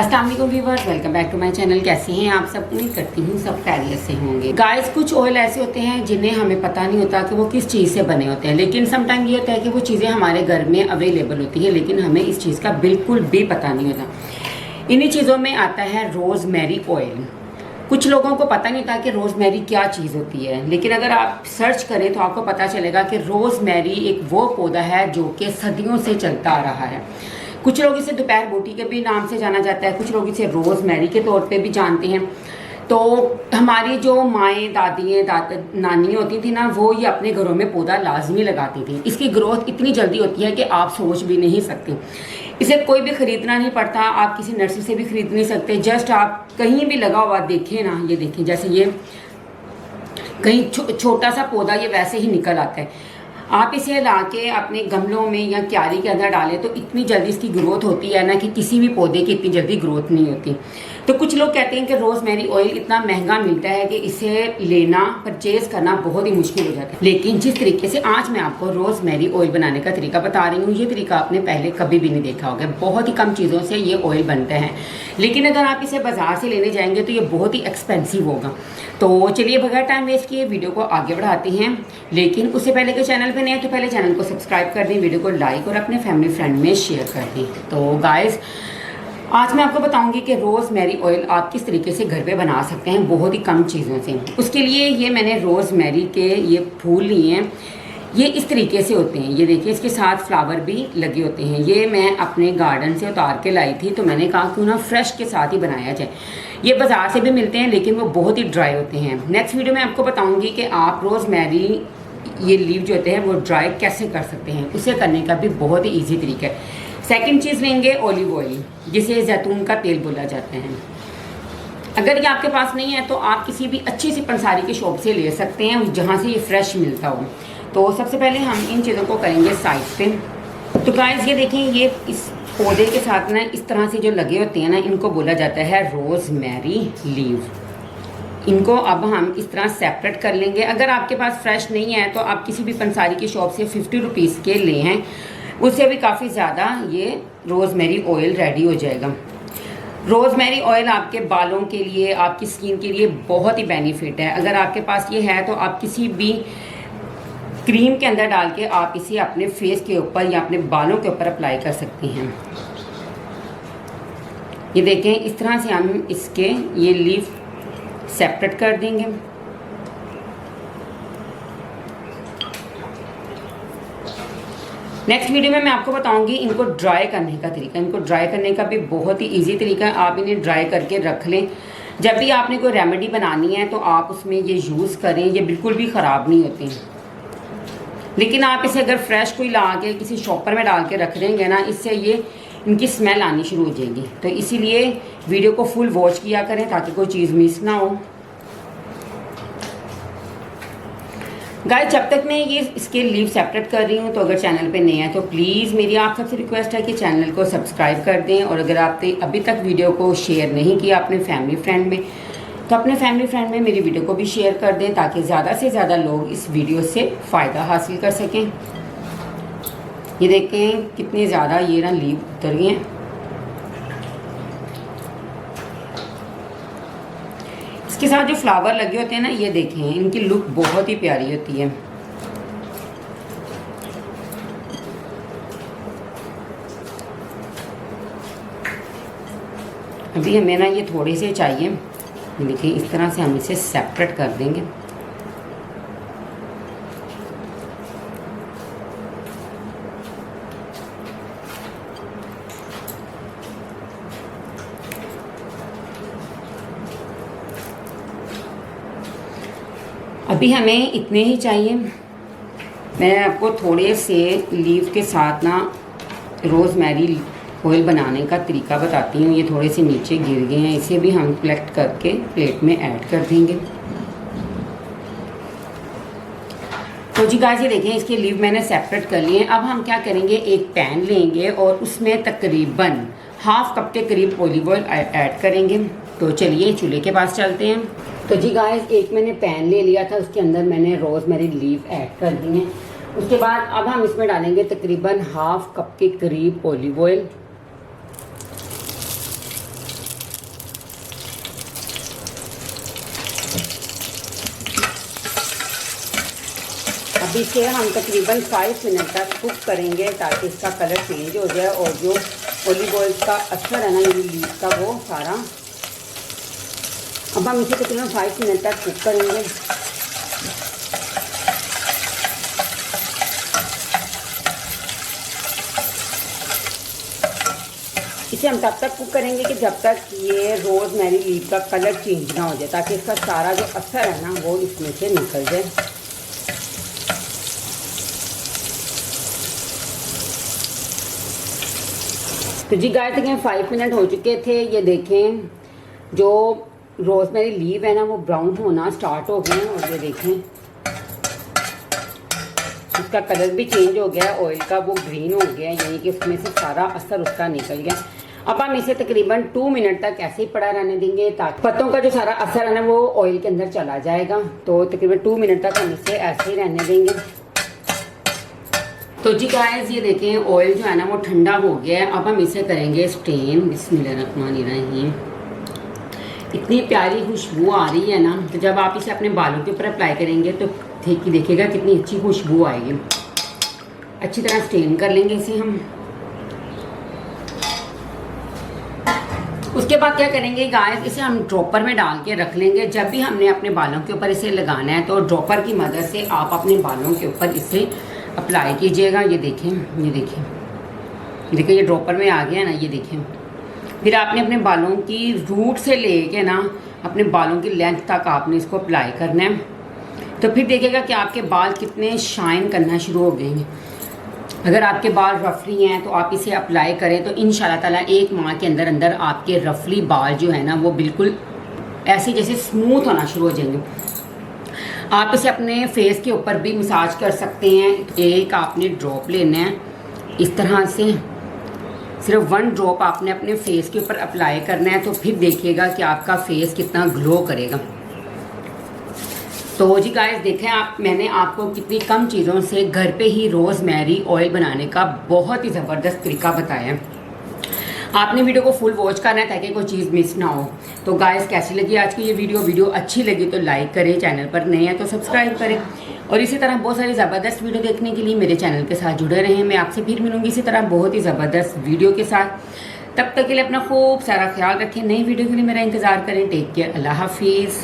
अस्सलाम वालेकुम viewers, welcome back to my channel. कैसे हैं आप सब? उम्मीद करती हूँ सब खैरियत से होंगे। गाइस, कुछ ऑयल ऐसे होते हैं जिन्हें हमें पता नहीं होता कि वो किस चीज़ से बने होते हैं, लेकिन समटाइम ये होता है कि वो चीज़ें हमारे घर में अवेलेबल होती है लेकिन हमें इस चीज़ का बिल्कुल भी पता नहीं होता। इन्हीं चीज़ों में आता है रोज़मेरी ऑयल। कुछ लोगों को पता नहीं था कि रोज़मेरी क्या चीज़ होती है, लेकिन अगर आप सर्च करें तो आपको पता चलेगा कि रोज़मेरी एक वो पौधा है जो कि सदियों से चलता आ रहा है। कुछ लोग इसे दोपहर बूटी के भी नाम से जाना जाता है, कुछ लोग इसे रोज़मेरी के तौर पे भी जानते हैं। तो हमारी जो माएँ, दादी, नानी होती थी ना, वो ये अपने घरों में पौधा लाजमी लगाती थी। इसकी ग्रोथ इतनी जल्दी होती है कि आप सोच भी नहीं सकते। इसे कोई भी खरीदना नहीं पड़ता, आप किसी नर्सरी से भी खरीद नहीं सकते। जस्ट आप कहीं भी लगा हुआ देखें ना, ये देखें, जैसे ये कहीं छोटा सा पौधा ये वैसे ही निकल आता है। आप इसे ला के अपने गमलों में या क्यारी के अंदर डालें तो इतनी जल्दी इसकी ग्रोथ होती है ना कि किसी भी पौधे की इतनी जल्दी ग्रोथ नहीं होती। तो कुछ लोग कहते हैं कि रोज़मेरी ऑयल इतना महंगा मिलता है कि इसे लेना, परचेज करना बहुत ही मुश्किल हो जाता है। लेकिन जिस तरीके से आज मैं आपको रोज़मेरी ऑयल बनाने का तरीका बता रही हूँ, ये तरीका आपने पहले कभी भी नहीं देखा होगा। बहुत ही कम चीज़ों से ये ऑयल बनता है, लेकिन अगर आप इसे बाजार से लेने जाएंगे तो ये बहुत ही एक्सपेंसिव होगा। तो चलिए बगैर टाइम वेस्ट किए वीडियो को आगे बढ़ाते हैं। लेकिन उससे पहले के चैनल पे नए हैं तो पहले चैनल को सब्सक्राइब कर दें, वीडियो को लाइक और अपने फैमिली फ्रेंड में शेयर कर दें। तो गाइस, आज मैं आपको बताऊंगी कि रोज़मेरी ऑयल आप किस तरीके से घर पे बना सकते हैं बहुत ही कम चीज़ों से। उसके लिए ये मैंने रोज़मेरी के ये फूल लिए हैं। ये इस तरीके से होते हैं, ये देखिए, इसके साथ फ्लावर भी लगे होते हैं। ये मैं अपने गार्डन से उतार के लाई थी, तो मैंने कहा क्यों ना फ्रेश के साथ ही बनाया जाए। ये बाज़ार से भी मिलते हैं लेकिन वो बहुत ही ड्राई होते हैं। नेक्स्ट वीडियो में आपको बताऊंगी कि आप रोज़मेरी ये लीव जो होते हैं वो ड्राई कैसे कर सकते हैं। उसे करने का भी बहुत ही ईजी तरीका है। सेकंड चीज़ लेंगे ऑलिव ऑयल, जिसे जैतून का तेल बोला जाता है। अगर ये आपके पास नहीं है तो आप किसी भी अच्छी सी पंसारी की शॉप से ले सकते हैं जहाँ से ये फ्रेश मिलता हो। तो सबसे पहले हम इन चीज़ों को करेंगे साइड पे। तो गाइस, ये देखें, ये इस पौधे के साथ ना इस तरह से जो लगे होते हैं ना, इनको बोला जाता है रोज़मेरी लीव। इनको अब हम इस तरह सेपरेट कर लेंगे। अगर आपके पास फ्रेश नहीं है तो आप किसी भी पंसारी की शॉप से 50 रुपीज़ के ले हैं, उससे भी काफ़ी ज़्यादा ये रोज़मेरी ऑयल रेडी हो जाएगा। रोज़मेरी ऑयल आपके बालों के लिए, आपकी स्किन के लिए बहुत ही बेनिफिट है। अगर आपके पास ये है तो आप किसी भी क्रीम के अंदर डाल के आप इसे अपने फेस के ऊपर या अपने बालों के ऊपर अप्लाई कर सकती हैं। ये देखें, इस तरह से हम इसके ये लीफ सेपरेट कर देंगे। नेक्स्ट वीडियो में मैं आपको बताऊंगी इनको ड्राई करने का तरीका। इनको ड्राई करने का भी बहुत ही इजी तरीका है। आप इन्हें ड्राई करके रख लें। जब भी आपने कोई रेमेडी बनानी है तो आप उसमें ये यूज़ करें, ये बिल्कुल भी ख़राब नहीं होते हैं। लेकिन आप इसे अगर फ्रेश कोई ला के किसी शॉपर में डाल के रख देंगे ना, इससे ये इनकी स्मेल आनी शुरू हो जाएगी। तो इसीलिए वीडियो को फुल वॉच किया करें ताकि कोई चीज़ मिस ना हो। गाइस, जब तक मैं ये इसके लीव सेपरेट कर रही हूँ तो अगर चैनल पे नए हैं तो प्लीज़ मेरी आप सबसे रिक्वेस्ट है कि चैनल को सब्सक्राइब कर दें। और अगर आपने अभी तक वीडियो को शेयर नहीं किया अपने फैमिली फ्रेंड में तो अपने फैमिली फ्रेंड में मेरी वीडियो को भी शेयर कर दें ताकि ज़्यादा से ज़्यादा लोग इस वीडियो से फ़ायदा हासिल कर सकें। ये देखें कितने ज़्यादा ये ना लीव उतर गए हैं। इसके साथ जो फ्लावर लगे होते हैं ना, ये देखें, इनकी लुक बहुत ही प्यारी होती है। अभी हमें ना ये थोड़े से चाहिए। देखिए, इस तरह से हम इसे सेपरेट कर देंगे। अभी हमें इतने ही चाहिए। मैं आपको थोड़े से लीव के साथ ना रोज़मेरी ऑयल बनाने का तरीका बताती हूँ। ये थोड़े से नीचे गिर गए हैं, इसे भी हम कलेक्ट करके प्लेट में ऐड कर देंगे। तो जी गाइस, ये देखें, इसके लीव मैंने सेपरेट कर लिए हैं। अब हम क्या करेंगे, एक पैन लेंगे और उसमें तकरीबन हाफ कप के करीब ऑलिव ऑयल ऐड करेंगे। तो चलिए चूल्हे के पास चलते हैं। तो जी गाइस, एक मैंने पैन ले लिया था, उसके अंदर मैंने रोज़मेरी लीव ऐड कर दी हैं। उसके बाद अब हम इसमें डालेंगे तकरीबन हाफ कप के करीब ऑलिव ऑयल। अब इसे हम तकरीबन 5 मिनट तक कुक करेंगे ताकि इसका कलर चेंज हो जाए और जो ऑलिव ऑयल का असर है ना ये लीफ का वो सारा। अब हम इसे तकरीबन 5 मिनट तक कुक करेंगे। इसे हम तब तक कुक करेंगे कि जब तक ये रोज़मेरी लीफ का कलर चेंज ना हो जाए, ताकि इसका सारा जो असर है ना वो इसमें से निकल जाए। तो जी गाइस तक 5 मिनट हो चुके थे। ये देखें जो रोज़मेरी लीफ है ना वो ब्राउन होना स्टार्ट हो गए हैं और ये देखें उसका कलर भी चेंज हो गया, ऑयल का वो ग्रीन हो गया, यानी कि उसमें से सारा असर उसका निकल गया। अब हम इसे तकरीबन 2 मिनट तक ऐसे ही पड़ा रहने देंगे ताकि पत्तों का जो सारा असर है ना वो ऑयल के अंदर चला जाएगा। तो तकरीबन 2 मिनट तक हम इसे ऐसे ही रहने देंगे। तो जी गाइस ये देखें ऑयल जो है ना वो ठंडा हो गया है। अब हम इसे करेंगे स्टेन। बिस्मिल्लाहिर्रहमानिर्रहीम। इतनी प्यारी खुशबू आ रही है ना, तो जब आप इसे अपने बालों के ऊपर अप्लाई करेंगे तो ठीक ही देखिएगा कितनी अच्छी खुशबू आएगी। अच्छी तरह स्टेन कर लेंगे इसे हम। उसके बाद क्या करेंगे गाइस, इसे हम ड्रॉपर में डाल के रख लेंगे। जब भी हमने अपने बालों के ऊपर इसे लगाना है तो ड्रॉपर की मदद से आप अपने बालों के ऊपर इसे अप्लाई कीजिएगा। ये देखें ये ड्रॉपर में आ गया ना, ये देखें। फिर आपने अपने बालों की रूट से लेके ना अपने बालों की लेंथ तक आपने इसको अप्लाई करना है। तो फिर देखिएगा कि आपके बाल कितने शाइन करना शुरू हो गए हैं। अगर आपके बाल रफली हैं तो आप इसे अप्लाई करें तो इंशाल्लाह ताला 1 माह के अंदर अंदर आपके रफली बाल जो है ना वो बिल्कुल ऐसे जैसे स्मूथ होना शुरू हो जाएंगे। आप इसे अपने फेस के ऊपर भी मसाज कर सकते हैं। एक आपने ड्रॉप लेना है इस तरह से, सिर्फ 1 ड्रॉप आपने अपने फेस के ऊपर अप्लाई करना है। तो फिर देखिएगा कि आपका फेस कितना ग्लो करेगा। तो जी गाइस देखें आप, मैंने आपको कितनी कम चीज़ों से घर पे ही रोज़मेरी ऑयल बनाने का बहुत ही ज़बरदस्त तरीका बताया है। आपने वीडियो को फुल वॉच करना है ताकि कोई चीज़ मिस ना हो। तो गाइस कैसी लगी आज की ये वीडियो अच्छी लगी तो लाइक करें, चैनल पर नए हैं तो सब्सक्राइब करें और इसी तरह बहुत सारी ज़बरदस्त वीडियो देखने के लिए मेरे चैनल के साथ जुड़े रहें। मैं आपसे फिर मिलूंगी इसी तरह बहुत ही ज़बरदस्त वीडियो के साथ। तब तक के लिए अपना खूब सारा ख्याल रखें। नई वीडियो के लिए मेरा इंतज़ार करें। टेक केयर, अल्लाह हाफिज़।